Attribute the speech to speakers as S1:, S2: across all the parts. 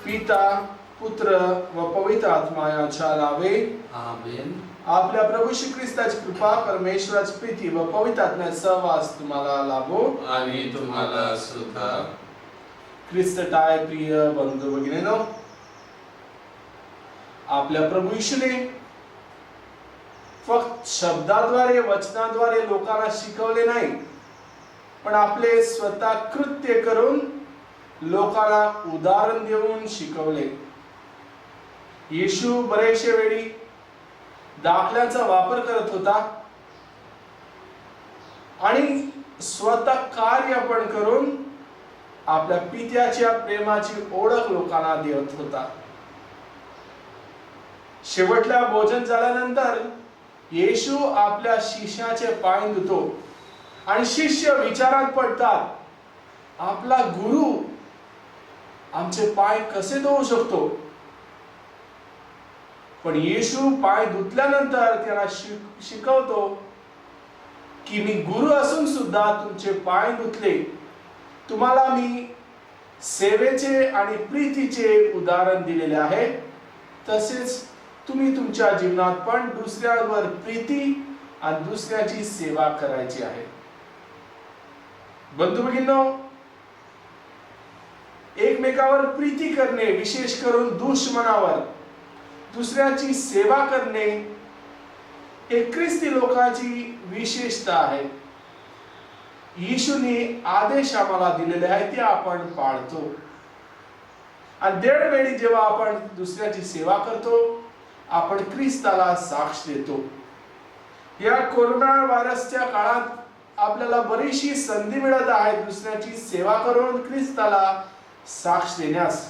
S1: पिता पुत्र व पवित्र आत्म्याच्या नावे
S2: आमेन.
S1: आपल्या प्रभू श्री ख्रिस्ताची कृपा, परमेश्वराची प्रीती व पवित्र आत्म्याचा सहवास तुम्हाला लाभो
S2: आणि तुम्हाला सुद्धा.
S1: ख्रिस्ताय प्रिय बंधू भगिनींनो, आपल्या प्रभू येशूने फक्त शब्दाद्वारे वचनाद्वारे लोकांना शिकवले नाही, पण आपले स्वतः कृत्य करून लोकांना उदाहरण देऊन शिकवले. येशू बरेचशे वेळी दाखल्यांचा वापर करत होता आणि स्वतः कार्य पण करून आपल्या पित्याच्या प्रेमाची ओळख लोकांना देत होता. शेवटल्या भोजन झाल्यानंतर येशू आपल्या शिष्याचे पाय धुतो आणि शिष्य विचारात पडतात, आपला गुरु आमचे पाय कसे धुवू शकतो? पण येशू पाय धुतल्यानंतर त्याला शिकवतो की मी गुरु असून सुद्धा तुमचे पाय धुतले. तुम्हाला मी सेवेचे आणि प्रीतीचे उदाहरण दिलेले आहे. तसेच तुम्ही तुमच्या जीवनात पण दुसऱ्यावर प्रीती आणि दुसऱ्याची सेवा करायची आहे. बंधू भगिनींनो, एकमेकावर प्रीती करणे, विशेष करून दुश्मनावर दुसऱ्याची सेवा करणे, हे ख्रिस्ती लोकांची विशेषता आहे. येशूने आदेश आम्हाला दिलेले आहे, ते आपण पाळतो. आणि दरवेळी जेव्हा आपण दुसऱ्याची सेवा करतो, आपण ख्रिस्ताला साक्ष देतो. या कोरोना व्हायरसच्या काळात आपल्याला बरीचशी संधी मिळत आहे दुसऱ्याची सेवा करून ख्रिस्ताला साक्ष देण्यास.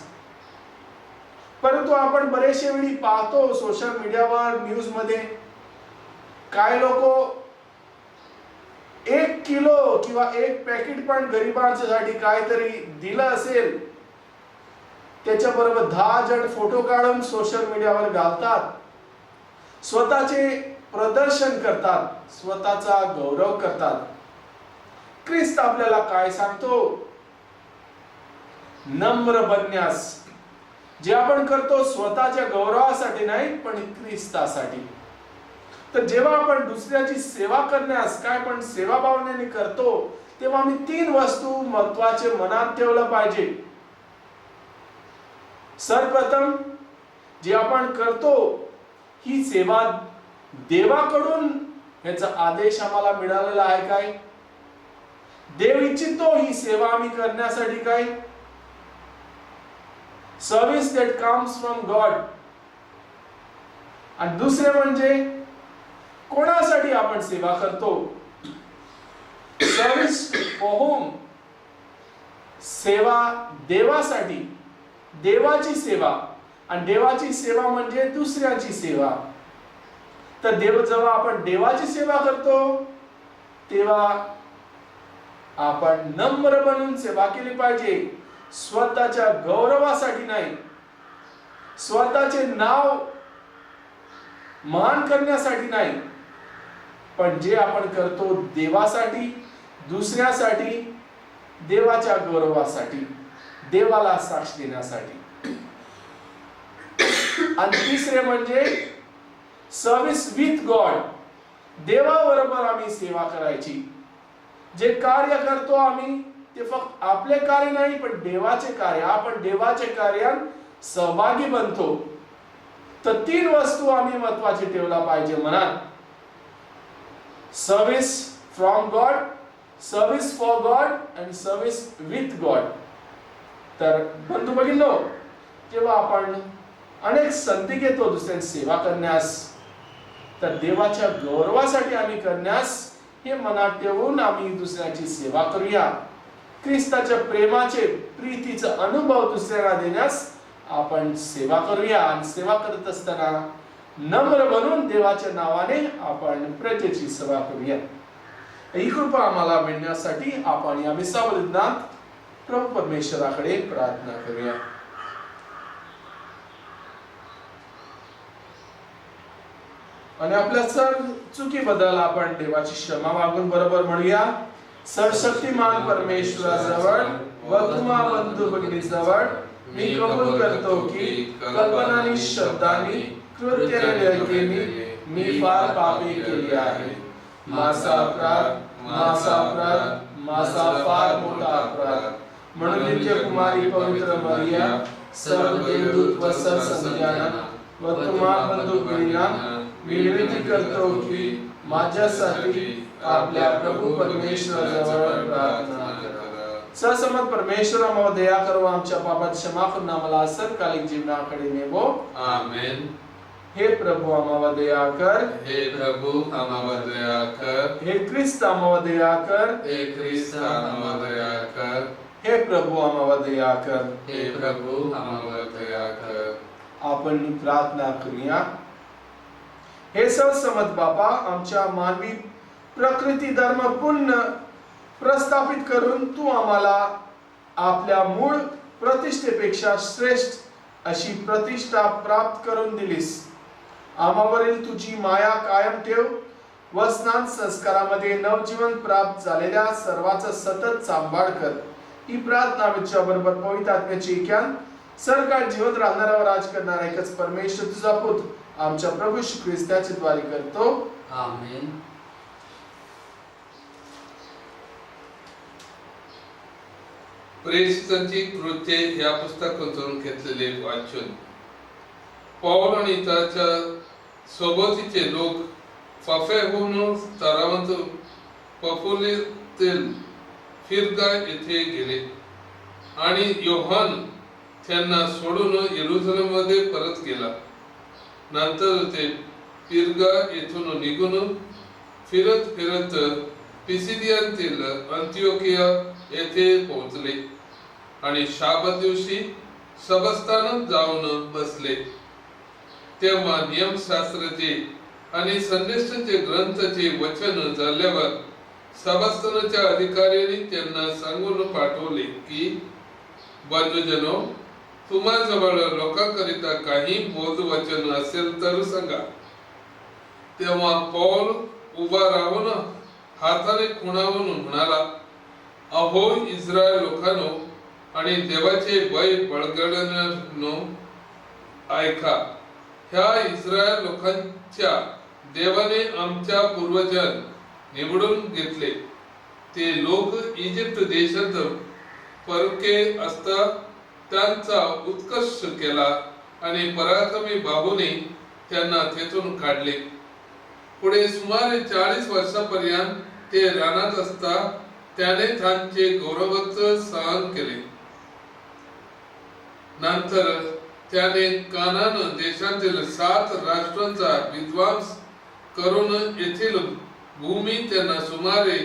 S1: परंतु आपण बरेचशे वेळी पाहतो सोशल मीडियावर, न्यूज मध्ये, काय लोक 1 किलो किंवा 1 पॅकेट पण गरिबांसाठी काहीतरी दिलं असेल, त्याच्याबरोबर 10 जण फोटो काढून सोशल मीडियावर घालतात, स्वतःचे प्रदर्शन करतात, स्वतःचा गौरव करतात. ख्रिस्त आपल्याला काय सांगतो? नम्र बनण्यास. जे आपण करतो स्वतःच्या गौरवासाठी नाही, पण ख्रिस्तासाठी. तर जेव्हा आपण दुसऱ्याची सेवा करण्यास काय पण सेवा भावनेने करतो, तेव्हा मी 3 वस्तू महत्वाचे मनात ठेवलं पाहिजे. सर्वप्रथम, जे आपण करतो ही सेवा देवाकडून, याचा आदेश आम्हाला मिळालेला आहे काय? देव इच्छितो ही सेवा आम्ही करण्यासाठी काय? Service that comes from God. आणि दुसरे म्हणजे कोणासाठी आपण सेवा करतो? Service for home. सेवा देवासाठी, देवाची सेवा. आणि देवाची सेवा म्हणजे दुसऱ्याची सेवा. तर जेव्हा आपण देवाची सेवा करतो, तेव्हा आपण नम्र बनून सेवा केली पाहिजे. स्वतःच्या गौरवासाठी नाही, स्वतःचे नाव मान करण्यासाठी नाही, पण जे आपण करतो देवासाठी, दुसऱ्यासाठी, देवाच्या गौरवासाठी, देवाला साक्ष देण्यासाठी. आणि तिसरे म्हणजे सर्व्हिस विथ गॉड. देवाबरोबर आम्ही सेवा करायची. जे कार्य करतो आम्ही, ते फक्त आपले कार्य नाही, पण देवाचे कार्य. आपण देवाचे कार्यात सहभागी बनतो. तर 3 वस्तू आम्ही महत्वाची ठेवला पाहिजे मनात. Service from God, service for God आणि सर्व्हिस विथ गॉड. तर बंधू भगिनींनो, जेव्हा आपण अनेक संधी घेतो दुसऱ्यांची सेवा करण्यास, तर देवाच्या गौरवासाठी आम्ही करण्यास हे मनात ठेवून आम्ही दुसऱ्याची सेवा करूया. ख्रिस्ताच्या प्रेमाचे, प्रीतीचा अनुभव दुसऱ्याला देण्यास आपण सेवा करूया. आणि सेवा करत असताना नम्र बनून देवाच्या नावाने आपण प्रजेची सेवा करूया. ही कृपा आम्हाला मिळण्यासाठी आपण या विसावदिनात प्रभू परमेश्वराकडे प्रार्थना करूया. आणि आपल्या सर्व चुकीबद्दल आपण देवाची क्षमा मागून बरोबर म्हणूया. सर्वशक्तिमान परमेश्वराजवळ व तुम्हा बंधू भगिनीजवळ मी कबूल करतो की कल्पनानी शब्दांनी कृत्याने मी फार पापे केली आहे. माझा फार मोठा अपराध. म्हणून नित्य कुमारी पवित्र मरिया सर्व देवदूत व सत्संज्ञाना व तुम्हा बंधू भगिनींना मी विनंती करतो की माझ्यासाठी आपल्या प्रभू परमेश्वराजवळ प्रार्थना करा. सहसमत परमेश्वर आम्हाला दया करो, आमच्या पापात क्षमा करून आम्हाला सरकालिक जीवनाकडे नेवो.
S2: आमेन.
S1: हे प्रभु आम्हाला दया कर.
S2: हे प्रभु आम्हाला दया कर.
S1: हे ख्रिस्त आम्हाला दया कर.
S2: हे ख्रिस्त आम्हाला दया कर.
S1: हे प्रभु आम्हाला दया कर.
S2: हे प्रभु आम्हाला दया कर.
S1: आपण प्रार्थना करूया. हे सहसमत बापा, आमच्या मानवी प्रकृती धर्म पुन्हा प्रस्थापित करून तू आम्हाला आपल्या मूळ प्रतिष्ठेपेक्षा श्रेष्ठ अशी प्रतिष्ठा प्राप्त करून दिलीस. आम्हावरील तुझी माया कायम ठेव व स्नान संस्कारामध्ये नवजीवन प्राप्त झालेल्या सर्वांचा सतत सांभाळ कर. ही प्रार्थना विचार बरोबर पवित्र आत्म्याची ऐक्यान सरकार जीवन राहणाऱ्यावर राज करणारा एकच परमेश्वर तुझा पुत्र आमच्या प्रभू श्री ख्रिस्ताच्या द्वारे करतो.
S2: आमेन. प्रेषितांची कृत्ये या पुस्तकातून घेतलेले वाचन. पौल आणि त्याच्या सोबतीचे लोक पफेहून स्तरावंत पफुलीतील फिरगा येथे गेले आणि योहान त्यांना सोडून येरुशलेममध्ये परत गेला. नंतर ते फिरगा येथून निघून फिरत फिरत पिसिदियातील अंतियोकिया येथे पोहोचले आणि शाबत दिवशी सभास्थानात जाऊन बसले. तेव्हा नियमशास्त्राचे आणि संदेशाचे ग्रंथाचे वचन झाल्यावर सभास्थानाच्या अधिकाऱ्यांनी त्यांना सांगून पाठवले की बंधुजनो, तुम्हाजवळ लोकांकरिता काही बोधवचन असेल तर सांगा. तेव्हा पौल उभा राहून हाताने खुणावून म्हणाला, अहो इस्रायल लोकांनो आणि देवाचे भय बाळगणाऱ्यांनो, ऐका. ह्या इस्रायल लोकांच्या देवाने आमच्या पूर्वजांना निवडून घेतले. ते लोक इजिप्त देशात परके असता त्यांचा उत्कर्ष केला आणि पराक्रमी बाहूने त्यांना तेथून काढले. पुढे सुमारे 40 वर्षापर्यंत ते रानात असता त्याने त्यांचे गौरवत्व सहन केले. नंतर त्याने कानान देशातील 7 राष्ट्रांचा विध्वंस करून येथील भूमी त्यांना सुमारे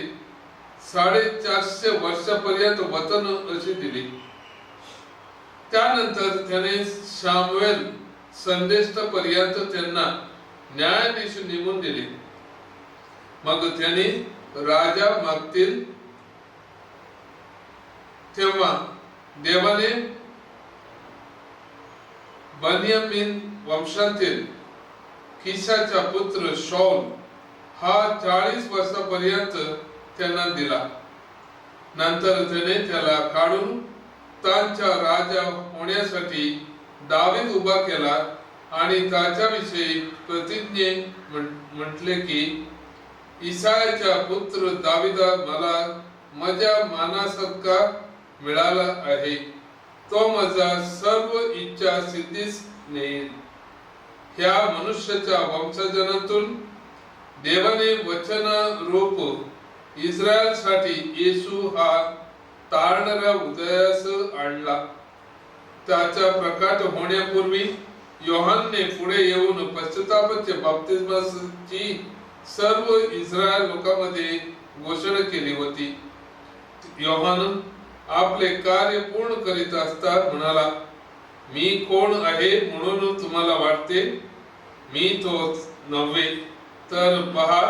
S2: 450 वर्षापर्यंत वतन अशी दिली. त्यानंतर त्याने शामुएल संदेष्टापर्यंत त्यांना न्यायाधीश नेमून दिले. मग त्याने राजा मागतील तेव्हा देवाने बन्यामीन वंशातील किशाचा पुत्र शौल हा 40 वर्षापर्यंत त्यांना दिला. नंतर त्याने त्याला काढून त्यांचा राजा होण्यासाठी दावीद उभा केला आणि त्याच्याविषयी प्रतिज्ञे म्हटले की इसायाचा पुत्र दाविदा मला माझ्या मानासारखा मिळाला आहे. तो माझा सर्व इच्छा सिद्धीस नेईल. ह्या मनुष्याच्या वंशजातून देवाने वचन रूप इस्रायलसाठी येशू हा तारणाऱ्या उदयास आणला. त्याचा प्रकट होण्यापूर्वी योहानने पुढे येऊन पश्चातापाचे बाप्तिस्माची सर्व इस्रायल लोकांमध्ये घोषणा केली होती. योहान आपले कार्य पूर्ण करीत असता म्हणाला, मी कोण आहे म्हणून तुम्हाला वाटते? मी तोच नव्हे, तर पहा,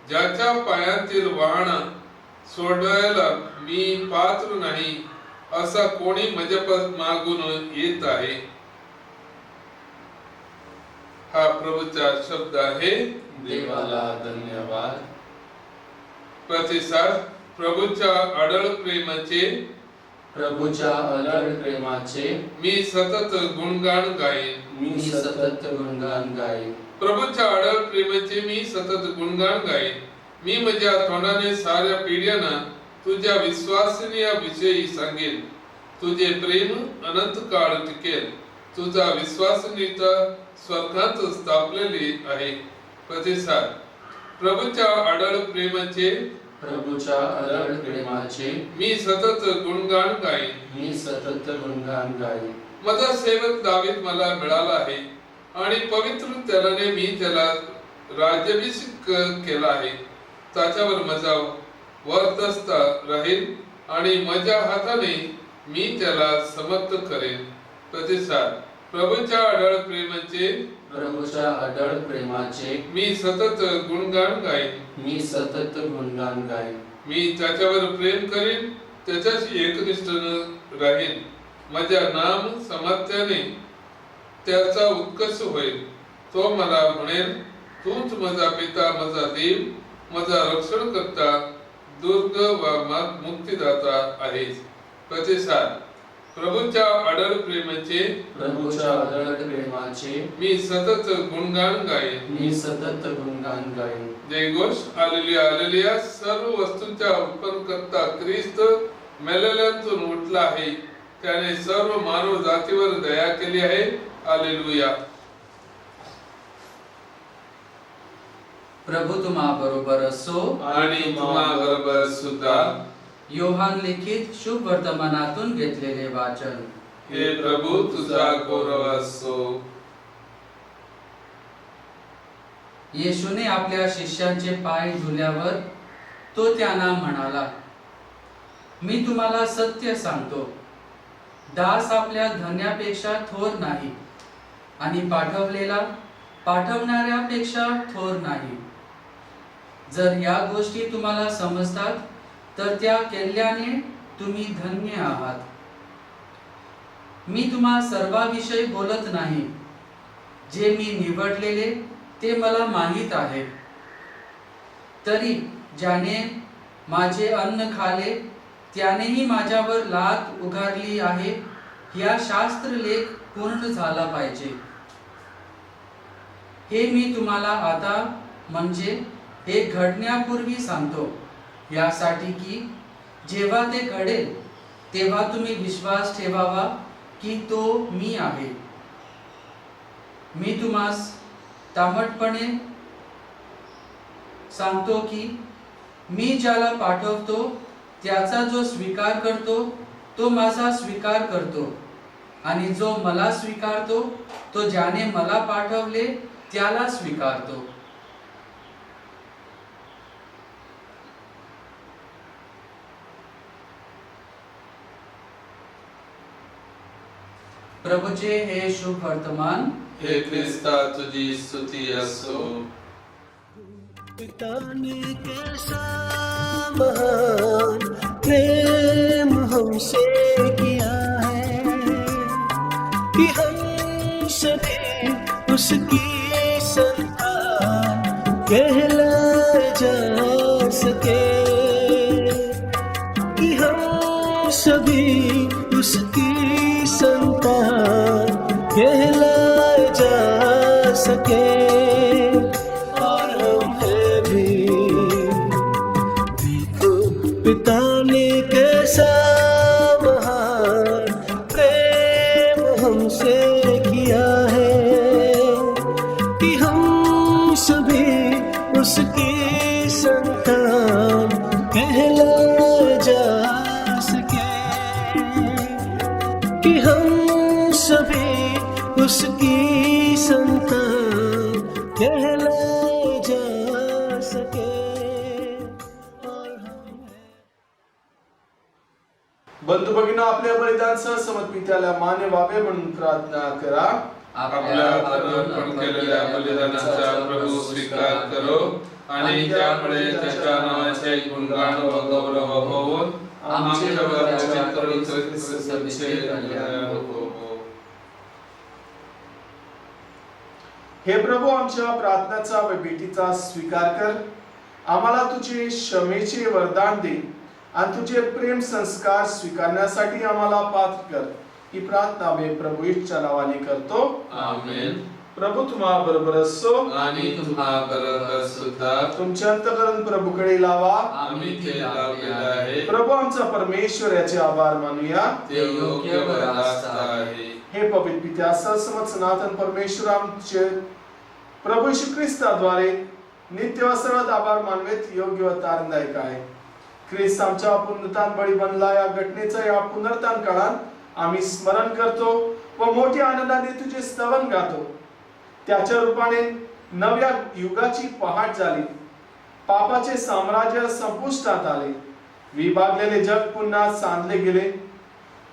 S2: ज्याच्या पायातील वाहन सोडवायला मी पात्र नाही असा कोणी माझ्या मागून येत आहे. हा प्रभूचा शब्द आहे.
S1: देवाला धन्यवाद.
S2: प्रतिसाद. प्रभूच्या अडळ प्रेमाचे
S1: प्रभूच्या अढळ प्रेमाचे
S2: मी सतत गुणगान गाईन.
S1: मी सतत गुणगान गाईन.
S2: प्रभूच्या अढळ प्रेमाचे मी सतत गुणगान गाईन. मी माझ्या तोंडाने साऱ्या पिढ्यांना तुझ्या विश्वासनीय विषयी सांगेन. तुझे प्रेम अनंत काळ टिकेल. तुझा विश्वासनीयता स्वर्गात स्थापलेली आहे. प्रतिसाद. प्रभूच्या अढळ प्रेमाचे
S1: प्रभूच्या अढळ प्रेमाचे
S2: मी सतत गुणगान गाईन.
S1: मी सतत गुणगान गाईन.
S2: माझा सेवक दावीद मला मिळाला आहे आणि पवित्र तेलाने मी त्याला राज्याभिषेक केला आहे. त्याच्यावर माझा वर्चस्व राहील आणि माझ्या हाताने मी त्याला समर्थ करेन. प्रतिसाद. प्रभूच्या अढळ प्रेमाचे
S1: प्रभूच्या अढळ प्रेमाचे
S2: मी सतत गुणगान गाईन.
S1: मी सतत गुणगान गाईन.
S2: मी त्याच्यावर प्रेम करीन, त्याच्याशी एकनिष्ठ राहीन. माझ्या नाम सामर्थ्याने त्याचा उत्कर्ष होईल. तो मला म्हणेल, तूच माझा पिता, माझा देव, माझा रक्षणकर्ता, दुर्ग व मुक्तिदाता आहेस. प्रतिसाद. प्रभूच्या अढळ प्रेमाचे
S1: प्रभूच्या अढळ प्रेमाचे
S2: मी सतत गुणगान गाईन.
S1: मी सतत गुणगान गाईन.
S2: जय घोष. Hallelujah, hallelujah. सर्व वस्तूंचा उत्पन्नकर्ता ख्रिस्त मेलेल्यांतून उठला आहे. त्याने सर्व मानव जातीवर दया केली आहे. हालेलुया.
S3: प्रभू तुम्हा बरोबर असो
S2: आणि तुम्हा बरोबर सुद्धा.
S3: योहान लिखित शुभ वर्तमानातून घेतलेले वाचन.
S2: हे प्रभू तुझा गौरव असो.
S3: येशूने आपल्या शिष्यांचे पाय धुल्यावर तो त्यांना म्हणाला, मी तुम्हाला सत्य सांगतो, दास आपल्या धन्यापेक्षा थोर नाही आणि पाठवलेला पाठवणाऱ्यापेक्षा थोर नाही. जर या गोष्टी तुम्हाला समजतात तर त्या केल्याने तुम्ही धन्य आहात. मी तुम्हा सर्वाविषयी बोलत नाही. जे मी निवडलेले ते मला माहीत आहे. तरी ज्याने माझे अन्न खाले त्यानेही माझ्यावर लाथ उगारली आहे, या शास्त्रलेख पूर्ण झाला पाहिजे. हे मी तुम्हाला आता म्हणजे हे घडण्यापूर्वी सांगतो, यासाठी की जेव्हा ते घडेल तेव्हा तुम्ही विश्वास ठेवावा की तो मी आहे. मी तुम्हास तामटपणे सांगतो की मी ज्याला पाठवतो त्याचा जो स्वीकार करतो तो माझा स्वीकार करतो, आणि जो मला स्वीकारतो तो ज्याने मला पाठवले त्याला स्वीकारतो. प्रभूचे हे शुभ वर्तमान.
S2: हे ख्रिस्ता तुझी स्तुती असो.
S4: पिता ने कैसा महान प्रेम हमसे किया है कि हम सभी उसकी संतान कहलाए जा सके, कि हम सभी उसकी संतान कहलाए जा सके. और हम हैं भी, देखो पिता ने कैसा महान प्रेम हमसे किया है कि हम सभी उसकी संतान कहलाए जा सके, कि हम सभी उसकी संतान कहलाए जा सके. और हम
S1: बंधू भगिनी, आपल्या बलिदान समर्पित त्याला मान्य व्हावे म्हणून प्रार्थना करा.
S2: आपल्या अर्पण केलेल्या बलिदानाचा प्रभू स्वीकार करो आणि त्यामुळे त्याच्या नावाचे गुणगान व गौरव होऊन आमच्यावर त्याच्या पवित्र ख्रिस्ताचे कल्याण हो.
S1: हे प्रभू, आमच्या प्रार्थनाचा व भेटीचा स्वीकार कर. आम्हाला तुझे क्षमेचे वरदान दे आणि तुझे प्रेम संस्कार स्वीकारण्यासाठी आम्हाला पात्र कर. ही प्रार्थना मी प्रभू ईशूच्या नावाने करतो.
S2: आमेन.
S1: प्रभू तुम्हा बरोबर असो
S2: आणि तुम्हा बरोबर सुद्धा.
S1: तुमचे अंतःकरण प्रभूकडे लावा.
S2: आम्ही ते लावलेले आहे.
S1: प्रभू आमचा परमेश्वर याचे आभार मानूया.
S2: ते योग्य व रास्त आहे.
S1: हे पवित्र पित्या सर्वसमर्थ सनातन परमेश्वर आमचे प्रभू श्री ख्रिस्ताद्वारे नित्य व सर्व आभार मानवेत योग्य व तारणदायक आहे. ख्रिस्त आमच्या पुनरुत्थान बळी बनला. या घटनेचा या पुनरुत्थान काळात आम्ही स्मरण करतो व मोठ्या आनंदाने तुझे स्तवन गातो. त्याच्या रूपाने नव्या युगाची पहाट झाली. पापाचे साम्राज्य संपुष्टात आले. विभागलेले जग पुन्हा सांधले गेले.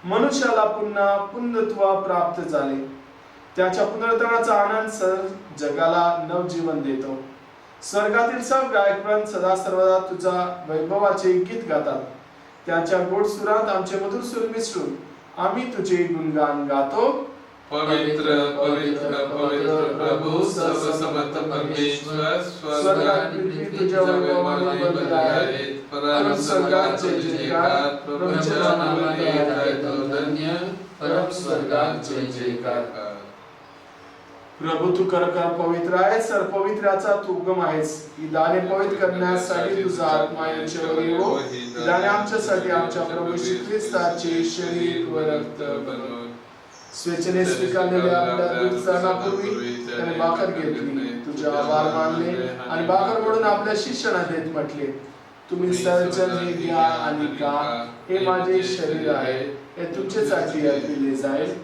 S1: मनुष्याला पुन्हा पुण्यत्व प्राप्त झाले. त्याच्या पुनरुत्थानाचा आनंद सर्व जगाला नवजीवन देतो. स्वर्गातील सर्व गायकवान सदा सर्वदा तुझा वैभवाचे गीत गातात. त्यांच्या गोड सुरात आमचे मधुर सूर मिसळून आम्ही तुझे गुणगान गातो.
S2: पवित्र पवित्र पवित्र प्रभू सर्वसमर्थ परमेश्वर स्वर्गात पृथ्वी तुझ्या वैभवाने भरलेली आहे. परम स्वर्गात जय जयकार. प्रभूच्या नावाने येत आहे तो धन्य. परम स्वर्गात जय जयकार.
S1: प्रभू तू करकर पवित्र आहेस. सर्व पवित्राचा तू उगम आहेस. ही दाने पवित्र करण्यासाठी तुझा आत्मा यांच्यावर येवो. ही दाने आमच्यासाठी आमच्या प्रभू श्री ख्रिस्ताचे शरीर व रक्त बनवो. स्वेच्छेने स्वीकारलेल्या आपल्या दूधस्थानापूर्वी त्याने भाकर घेतली. तुझे आभार मानले आणि भाकर मोडून आपल्या शिष्यांना देत म्हटले, तुम्ही सर्वजण हे घ्या आणि खा. हे माझे शरीर आहे. हे तुमच्यासाठी अर्पिले जाईल.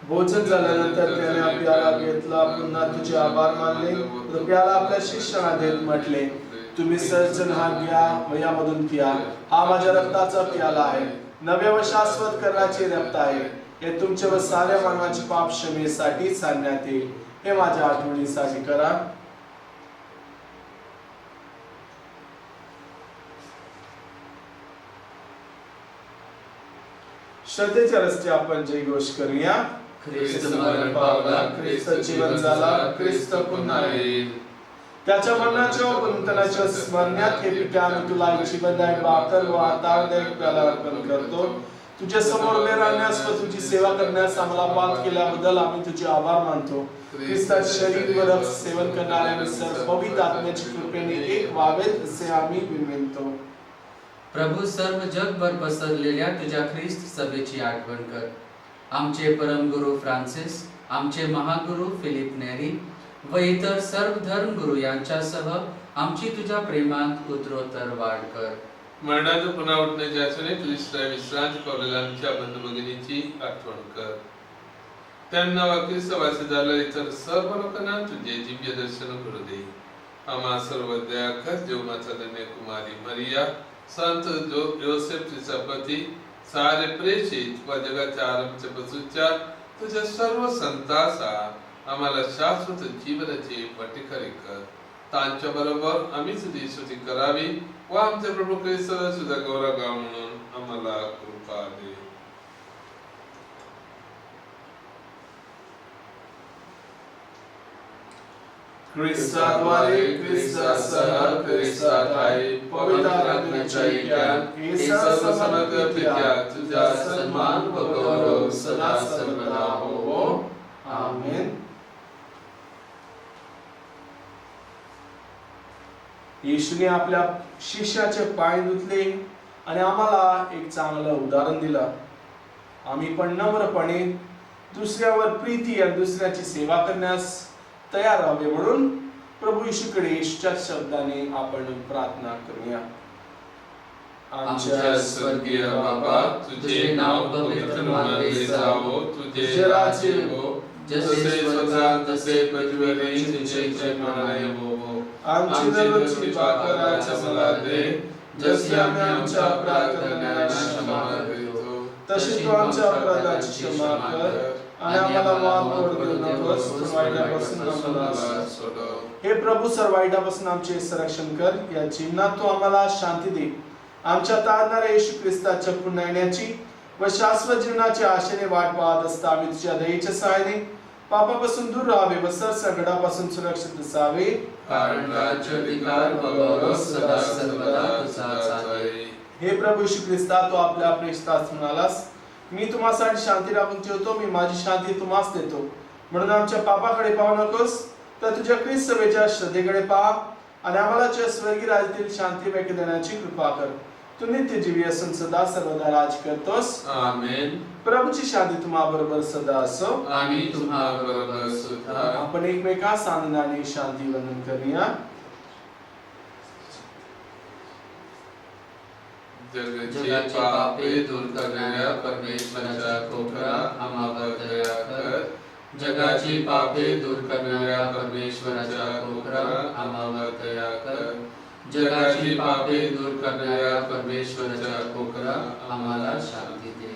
S1: भोजन झाल्यानंतर त्याने आपल्याला घेतला. पुन्हा तुझे आभार मानले. प्याला आपल्या शिष्यांना देत म्हटले, तुम्ही सर्वजण हा घ्या व यामधून प्या. हा माझ्या रक्ताचा प्याला आहे. नवे व शाश्वत करण्याचे रक्त आहे. हे तुमच्या व साऱ्या मानवाची पाप क्षमेसाठी सांगण्यात येईल. हे माझ्या आठवणीसाठी करा. श्रद्धेच्या रस्ते आपण जय घोष करूया.
S2: ख्रिस्त मरण पावला. ख्रिस्त जीवन झाला. ख्रिस्त पुन्हा येईल.
S1: त्याच्या मरणाच्या व पुनरुत्थानाच्या स्मरणात हे पित्या आम्ही तुला जीवनदायक भाकर व आतावदायक प्याला अर्पण करतो. तुझ्या समोर उभे राहण्यास व तुझी सेवा करण्यास आम्हाला पात्र केल्याबद्दल आम्ही तुझे आभार मानतो. ख्रिस्तात शरीर व रक्त सेवन करणाऱ्या सर्व पवित्र आत्म्याची कृपेने एक व्हावेत असे आम्ही विनवतो.
S3: प्रभू सर्व जगभर पसरलेल्या तुझ्या ख्रिस्त सभेची आठवण कर. आमचे परमगुरु फ्रान्सिस, आमचे महागुरु फिलिप नेरी व इतर सर्व धर्मगुरु यांच्यासह आमची तुझ्या प्रेमात उत्तरोत्तर वाढ कर.
S2: मरणातून पुन्हा उठण्याच्या आशेने तुझ्या विश्रांती पावलेल्या आमच्या बंधू भगिनीची आठवण कर. त्यांना ख्रिस्तवासी झालेल्या इतर सर्व लोकांना तुझे दिव्य दर्शन करू दे. आम्हा सर्व दया कर. जेवणाचा धन्य कुमारी मरिया, संत योसेफ तिचा पती, सारे प्रेषित व जगाच्या आरंभच्या पासूनच्या तुझ्या सर्व संतांचा आम्हाला शाश्वत जीवनाचे पटीकरी कर. त्यांच्या बरोबर आम्ही तुझी स्तुती करावी व आमच्या प्रभू ख्रिस्ताला सुद्धा गौरव गाव म्हणून आम्हाला कृपा दे.
S1: ख्रिस्ताद्वारे, ख्रिस्तासह, ख्रिस्तात आहे, पवित्र आत्म्याच्या ऐक्यात हे सर्व समग्र पित्या तुझा सन्मान व गौरव सदा सर्वदा होवो. आमेन. येशूने आपल्या शिष्याचे पाय धुतले आणि आम्हाला एक चांगलं उदाहरण दिलं. आम्ही पण नम्रपणे दुसऱ्यावर प्रीती आणि दुसऱ्याची सेवा करण्यास तयार व्हावे म्हणून प्रभू येशूकडे येशूच्या शब्दाने आपण प्रार्थना करूया.
S2: आमच्या स्वर्गीय बाबा, तुझे नाव पवित्र मानले जावो. तुझे राज्य येवो. जसे स्वर्गात तसे पृथ्वीवरही तुझे जन्माने होवो.
S1: आमची दररोजची भाकर आज आम्हाला दे. जसे आम्ही आमच्या अपराध करणाऱ्यांना क्षमा करतो, तशी तू आमच्या अपराधाची क्षमा कर. आणि आम्हाला वाद पडू नकोस, पण वाईटापासून आम्हाला सोडव. हे प्रभू, सर्व वाईटापासून आमचे संरक्षण कर. या जीवनात तू आम्हाला शांती दे. आमच्या तारणाऱ्या येशू ख्रिस्ताच्या पुन्हा येण्याची व शाश्वत जीवनाच्या आशेने वाट पाहत असता आम्ही तुझ्या दयेच्या सहाय्याने पापापासून दूर राहावे व संकटापासून सुरक्षित असावे.
S3: कारण राज्य, अधिकार व गौरव सदा सर्वदा तुझाच आहे.
S1: हे प्रभू येशू ख्रिस्ता, तू आपल्या प्रेषितास म्हणालास, मी तुम्हासाठी शांती राखून ठेवतो, मी माझी शांती तुम्हास देतो. म्हणून आमच्या पापाकडे पाहू नकोस, तर तुझ्या ख्रिस्त सेवेच्या श्रद्धेकडे पहा आणि आम्हाला तुझ्या स्वर्गीय राज्यातील शांती व्यक्त देण्याची कृपा कर. तू नित्य जीवी असून सदा सर्वदा राज करतोस.
S2: आमेन.
S1: प्रभूची शांती तुम्हा बरोबर सदा असो.
S3: आणि तुम्हा बरोबर सुद्धा.
S1: आपण एकमेकास आनंदाने शांती वंदन करूया.
S2: जगाची पापे दूर करणाऱ्या परमेश्वराचा कोपरा आम्हावर दया कर.
S3: जगाची पापे दूर करणाऱ्या परमेश्वराचा कोपरा आम्हावर दया कर. जगाची पापे दूर करणाऱ्या परमेश्वराचा कोपरा आम्हाला शांती दे.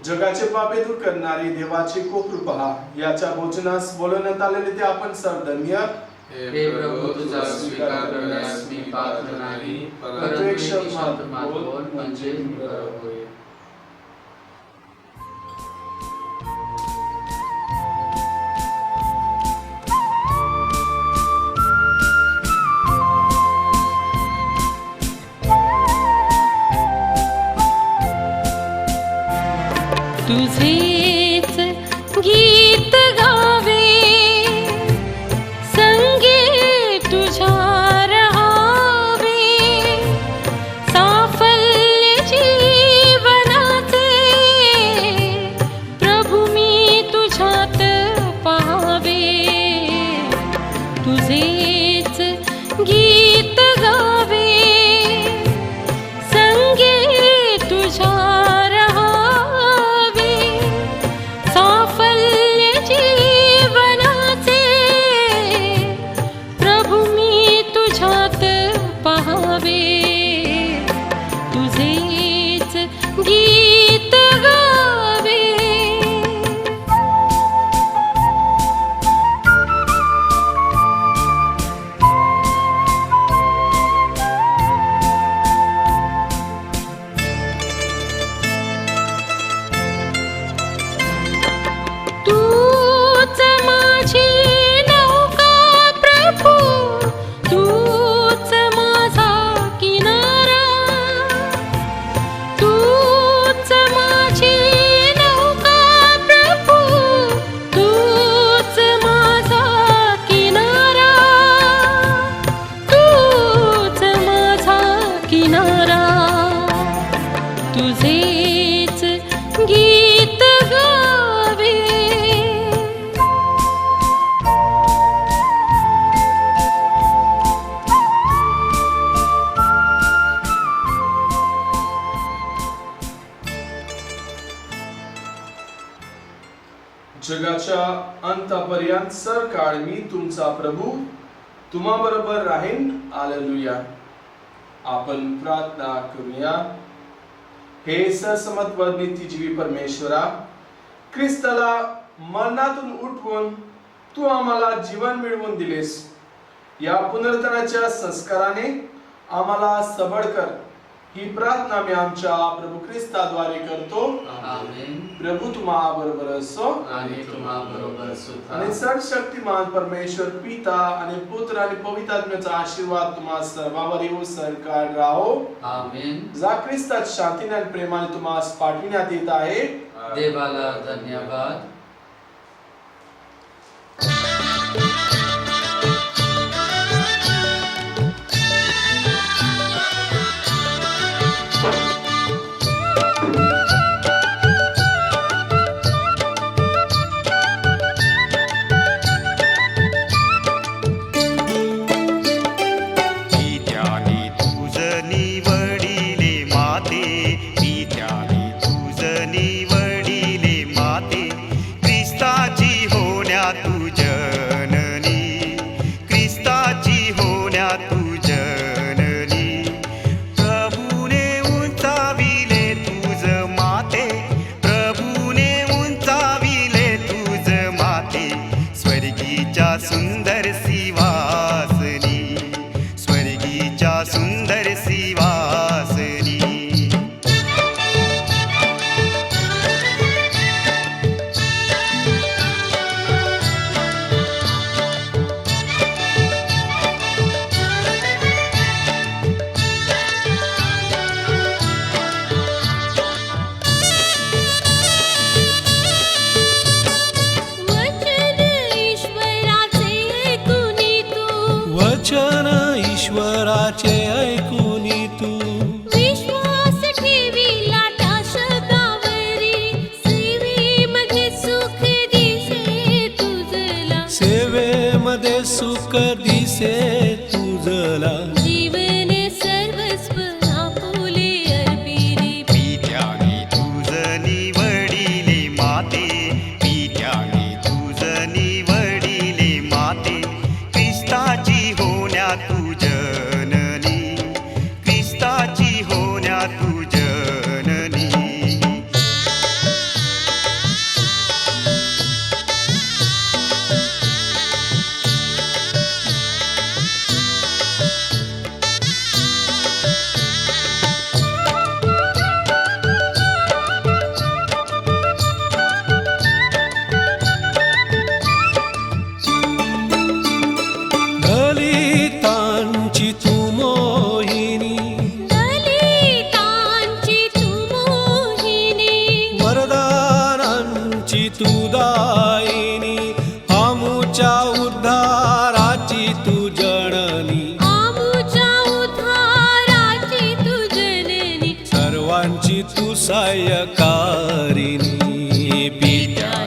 S1: जगाचे पापे दूर करणारी देवाची कोपरू पहा. याच्या भोजनास बोलवण्यात आलेले ते आपण सर्वधन्य.
S3: हे प्रभू, तुझा स्वीकार करण्यास मी पात्र नाही, परंतु एक शब्द मात्र बोल म्हणजे मी बरं होईल.
S5: तुझेच गीत गावे, संगे तुझ्या रहावे, साफल्य जीवनाचे प्रभू मी तुझ्यात पाहावे. तुझेच गीत गावे, संगे तुझ्या गीत गावे. तूच माझी नौका प्रभू, तूच माझा किनारा. तूच माझी नौका प्रभू, तूच माझा किनारा. तूच माझा किनारा. तुझेच गीत गावे.
S1: जगाच्या अंतापर्यंत सरकाळ मी तुमचा प्रभू तुम्हा बरोबर राहीन. हालेलुया. आपण प्रार्थना करूया. हे सर्वसमर्थ नित्यजीवी परमेश्वरा, ख्रिस्ताला मरणातून उठवून तू आम्हाला जीवन मिळवून दिलेस. या पुनरुत्थानाच्या संस्काराने आम्हाला सबळ कर. ही प्रार्थना मी आमच्या प्रभू ख्रिस्ताद्वारे करतो.
S3: आमेन.
S1: प्रभू तुम्हा बरोबर असो.
S3: आणि तुम्हा बरोबर सुद्धा.
S1: आणि सर्वशक्तिमान परमेश्वर पिता आणि पुत्र आणि पवित्र आत्म्याचा आशीर्वाद तुम्हा सर्वांवर येऊ सरकार राहो.
S3: आमेन.
S1: जा ख्रिस्तात शांतीने आणि प्रेमाने तुम्हास पाठविण्यात येत आहे.
S3: देवाला धन्यवाद.
S6: ख्रिस्ताची होण्या तू जननी.
S4: विश्वासाचे ऐकुनी तू
S5: विश्वास ठेविला त्या शब्दावरी सेवेमध्ये सुख दिसे तुझला
S4: सेवेमध्ये सुख दिसे तुझला
S5: जीवन सर्वस्व आपुले अर्पिले
S6: पित्याने तुझ निवडिले माते पित्याने तुझ निवडिले माते ख्रिस्ताची होण्या तू जननी ख्रिस्ताची होण्या तू जननी
S4: दलितांची तू मोहिनी
S5: दलितांची तू मोहिनी
S4: वरदानांची तू दायिनी आमुच्या उद्धाराची तू जननी
S5: आमुच्या उद्धाराची तू जननी
S4: सर्वांची तू सहाय्यकारिणी पित्या